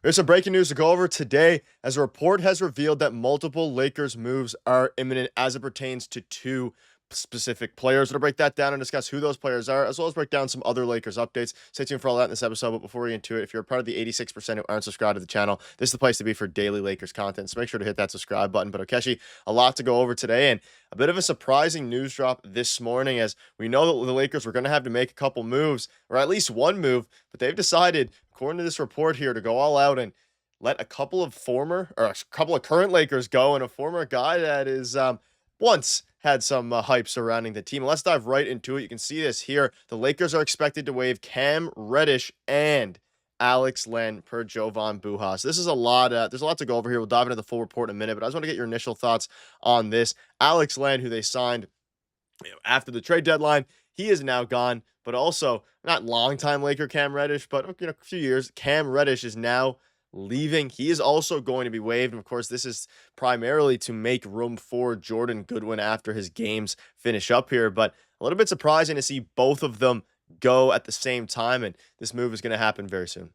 There's some breaking news to go over today as a report has revealed that multiple Lakers moves are imminent as it pertains to two specific players. We'll break that down and discuss who those players are, as well as break down some other Lakers updates. Stay tuned for all that in this episode. But before we get into it, if you're a part of the 86% who aren't subscribed to the channel, this is the place to be for daily Lakers content. So make sure to hit that subscribe button. But Okechi, a lot to go over today, and a bit of a surprising news drop this morning as we know that the Lakers were going to have to make a couple moves, or at least one move, but they've decided, according to this report here, to go all out and let a couple of former or a couple of current Lakers go and a former guy that is once had some hype surrounding the team. Let's dive right into it. You can see this here. The Lakers are expected to waive Cam Reddish and Alex Len per Jovan Bujas. This is a lot. There's a lot to go over here. We'll dive into the full report in a minute, but I just want to get your initial thoughts on this. Alex Len, who they signed after the trade deadline, he is now gone. But also, not longtime Laker Cam Reddish, but a few years. Cam Reddish is now leaving. He is also going to be waived. And of course, this is primarily to make room for Jordan Goodwin after his games finish up here. But a little bit surprising to see both of them go at the same time. And this move is going to happen very soon.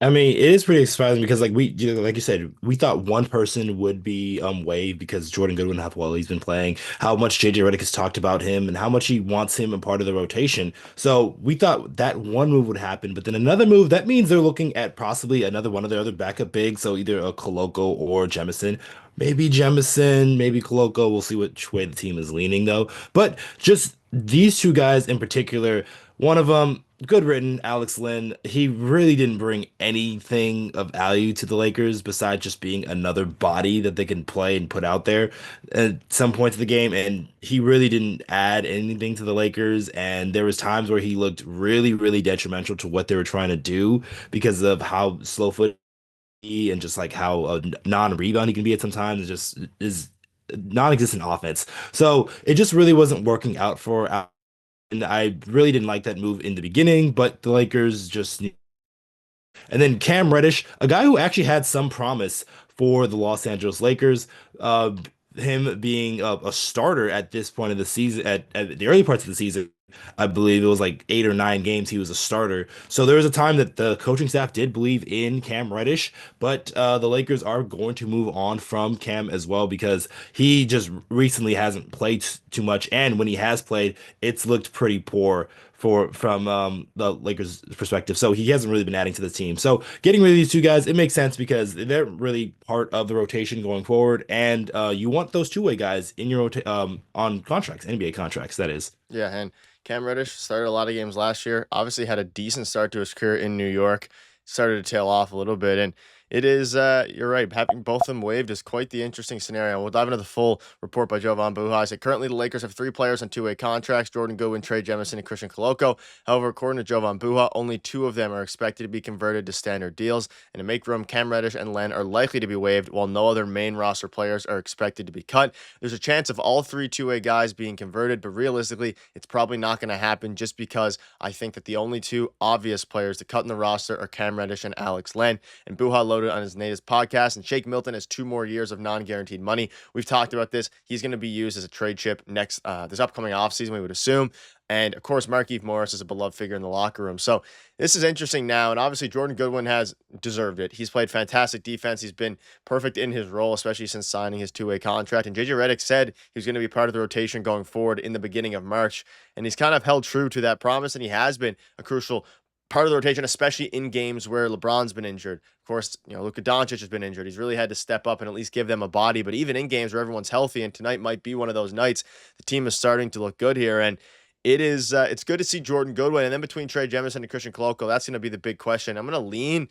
I mean, it is pretty surprising because like you said, we thought one person would be waived because Jordan Goodwin, how well he's been playing, how much JJ Redick has talked about him, and how much he wants him a part of the rotation. So we thought that one move would happen, but then another move, that means they're looking at possibly another one of their other backup bigs, so either a Koloko or Jemison. Maybe Jemison, maybe Koloko. We'll see which way the team is leaning though. But just these two guys in particular, one of them good written, Alex Len. He really didn't bring anything of value to the Lakers besides just being another body that they can play and put out there at some points of the game. And he really didn't add anything to the Lakers. And there was times where he looked really, really detrimental to what they were trying to do because of how slow-footed and just like how non-rebound he can be at sometimes. It just is non-existent offense. So it just really wasn't working out for and I really didn't like that move in the beginning, but the Lakers just. And then Cam Reddish, a guy who actually had some promise for the Los Angeles Lakers, uh, him being a starter at this point of the season, at the early parts of the season, I believe it was like 8 or 9 games he was a starter. So there was a time that the coaching staff did believe in Cam Reddish, but the Lakers are going to move on from Cam as well because he just recently hasn't played too much, and when he has played, it's looked pretty poor from the Lakers' perspective. So he hasn't really been adding to the team. So getting rid of these two guys, it makes sense because they're really part of the rotation going forward, and you want those two-way guys in your on contracts, NBA contracts, that is. Yeah, and Cam Reddish started a lot of games last year. Obviously, had a decent start to his career in New York. Started to tail off a little bit, and it is. You're right. Having both of them waived is quite the interesting scenario. We'll dive into the full report by Jovan Bujas. Currently, the Lakers have three players on two-way contracts: Jordan Goodwin, Trey Jemison, and Christian Koloko. However, according to Jovan Buha, only two of them are expected to be converted to standard deals. And to make room, Cam Reddish and Len are likely to be waived, while no other main roster players are expected to be cut. There's a chance of all three two-way guys being converted, but realistically, it's probably not going to happen just because I think that the only two obvious players to cut in the roster are Cam Reddish and Alex Len. And Buha loaded on his latest podcast, and Shake Milton has 2 more years of non-guaranteed money. We've talked about this. He's going to be used as a trade chip next this upcoming offseason, we would assume. And of course, Markieff Morris is a beloved figure in the locker room. So this is interesting now. And obviously, Jordan Goodwin has deserved it. He's played fantastic defense. He's been perfect in his role, especially since signing his two-way contract. And JJ Redick said he was going to be part of the rotation going forward in the beginning of March. And he's kind of held true to that promise. And he has been a crucial part of the rotation, especially in games where LeBron's been injured. Of course, Luka Doncic has been injured. He's really had to step up and at least give them a body. But even in games where everyone's healthy, and tonight might be one of those nights, the team is starting to look good here. And it's good to see Jordan Goodwin. And then between Trey Jemison and Christian Koloko, that's going to be the big question. I'm going to lean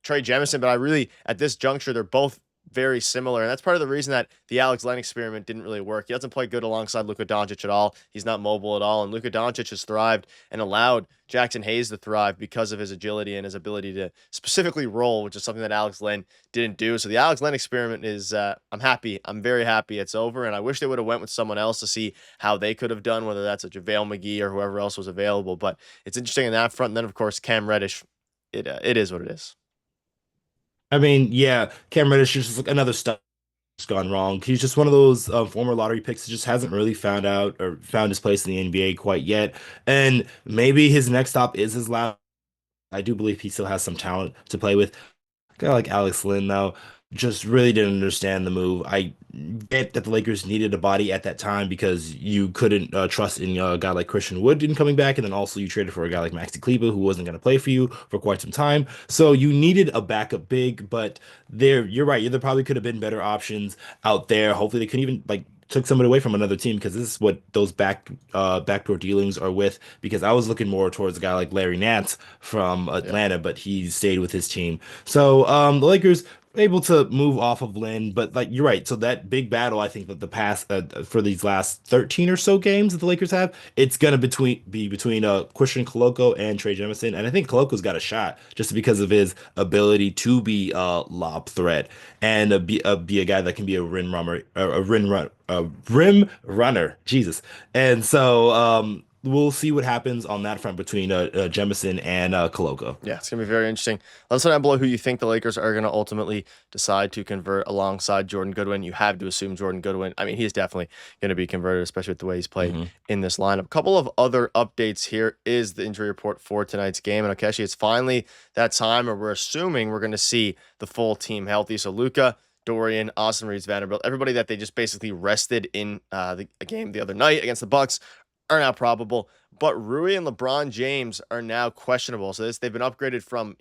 Trey Jemison, but I really, at this juncture, they're both very similar. And that's part of the reason that the Alex Len experiment didn't really work. He doesn't play good alongside Luka Doncic at all. He's not mobile at all. And Luka Doncic has thrived and allowed Jackson Hayes to thrive because of his agility and his ability to specifically roll, which is something that Alex Len didn't do. So the Alex Len experiment is, I'm happy. I'm very happy it's over. And I wish they would have went with someone else to see how they could have done, whether that's a JaVale McGee or whoever else was available. But it's interesting in that front. And then, of course, Cam Reddish, it is what it is. I mean, yeah, Cam Reddish is just like another stuff gone wrong. He's just one of those former lottery picks that just hasn't really found out or found his place in the NBA quite yet. And maybe his next stop is his last. I do believe he still has some talent to play with. guy like Alex Lynn, though, just really didn't understand the move. I get that the Lakers needed a body at that time because you couldn't trust in a guy like Christian Wood in coming back, and then also you traded for a guy like Maxi Kleber who wasn't going to play for you for quite some time. So you needed a backup big, but you're right. There probably could have been better options out there. Hopefully they couldn't even like took somebody away from another team because this is what those backdoor dealings are with. Because I was looking more towards a guy like Larry Nance from Yeah. Atlanta, but he stayed with his team. So the Lakers able to move off of Lynn, but like you're right. So that big battle, I think that the past for these last 13 or so games that the Lakers have, it's gonna be between Christian Koloko and Trey Jemison, and I think Koloko's got a shot just because of his ability to be a lob threat and be a guy that can be a rim runner. Jesus, and so we'll see what happens on that front between Jemison and Koloko. Yeah, it's gonna be very interesting. Let us know down below who you think the Lakers are gonna ultimately decide to convert alongside Jordan Goodwin. You have to assume Jordan Goodwin. I mean, he's definitely gonna be converted, especially with the way he's played Mhm. in this lineup. A couple of other updates here is the injury report for tonight's game. And Okechi, it's finally that time where we're assuming we're gonna see the full team healthy. So Luka, Dorian, Austin Reaves, Vanderbilt, everybody that they just basically rested in the game the other night against the Bucks are now probable. But Rui and LeBron James are now questionable. So they've been upgraded from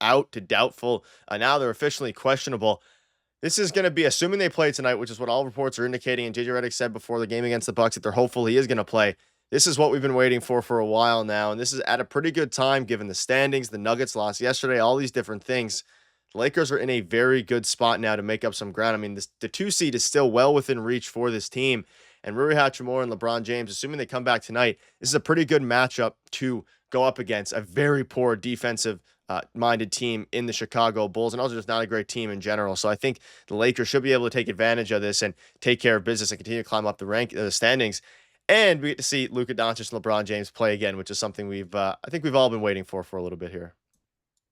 out to doubtful. Now they're officially questionable. This is going to be assuming they play tonight, which is what all reports are indicating. And JJ Redick said before the game against the Bucks that they're hopeful he is going to play. This is what we've been waiting for a while now, and this is at a pretty good time given the standings. The Nuggets lost yesterday, all these different things. The Lakers are in a very good spot now to make up some ground. I mean, the 2 seed is still well within reach for this team. And Rui Hachimura and LeBron James, assuming they come back tonight, this is a pretty good matchup to go up against a very poor defensive minded team in the Chicago Bulls, and also just not a great team in general. So I think the Lakers should be able to take advantage of this and take care of business and continue to climb up the standings. And we get to see Luka Doncic and LeBron James play again, which is something I think we've all been waiting for a little bit here.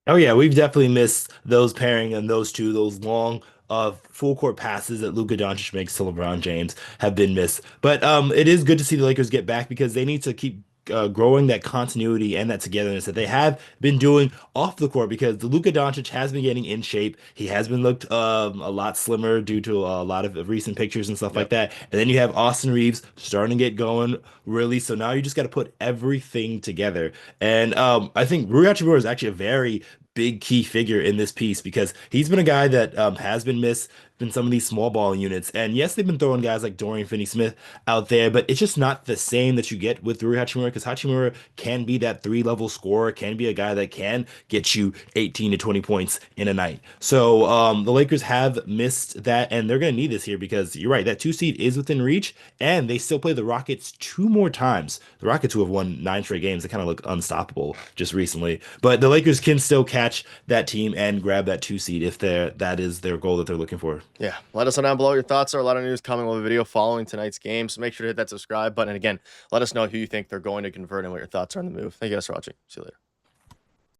Oh yeah, we've definitely missed those pairing and those two, those long full court passes that Luka Doncic makes to LeBron James have been missed. But it is good to see the Lakers get back because they need to keep growing that continuity and that togetherness that they have been doing off the court because the Luka Doncic has been getting in shape. He has been looked a lot slimmer due to a lot of recent pictures and stuff like Yep. that. And then you have Austin Reaves starting to get going really. So now you just got to put everything together. And I think Rui Hachimura is actually a very big key figure in this piece because he's been a guy that has been missed in some of these small ball units. And yes, they've been throwing guys like Dorian Finney-Smith out there, but it's just not the same that you get with Rui Hachimura because Hachimura can be that three-level scorer, can be a guy that can get you 18 to 20 points in a night. So the Lakers have missed that, and they're going to need this here because you're right, that 2 seed is within reach, and they still play the Rockets 2 more times. The Rockets, who have won 9 straight games, they kind of look unstoppable just recently. But the Lakers can still catch that team and grab that 2 seed if that is their goal that they're looking for. Yeah. Let us know down below your thoughts. Are a lot of news coming with a video following tonight's game. So make sure to hit that subscribe button. And again, let us know who you think they're going to convert and what your thoughts are on the move. Thank you guys for watching. See you later.